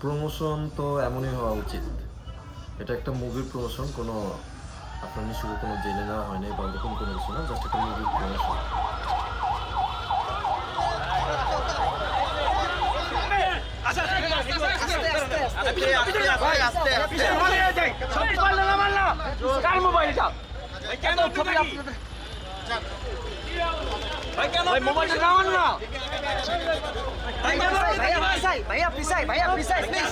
Promotion তো এমনই হওয়া উচিত। এটা একটা মুভির প্রমোশন, কোনো আপনার নিশ্চয়ই কোনো জেনে নেওয়া হয়নি বা ওরকম কোনো কিছু না, জাস্ট একটা মুভির প্রমোশন। ভাইয়া পিছাই প্লিজ।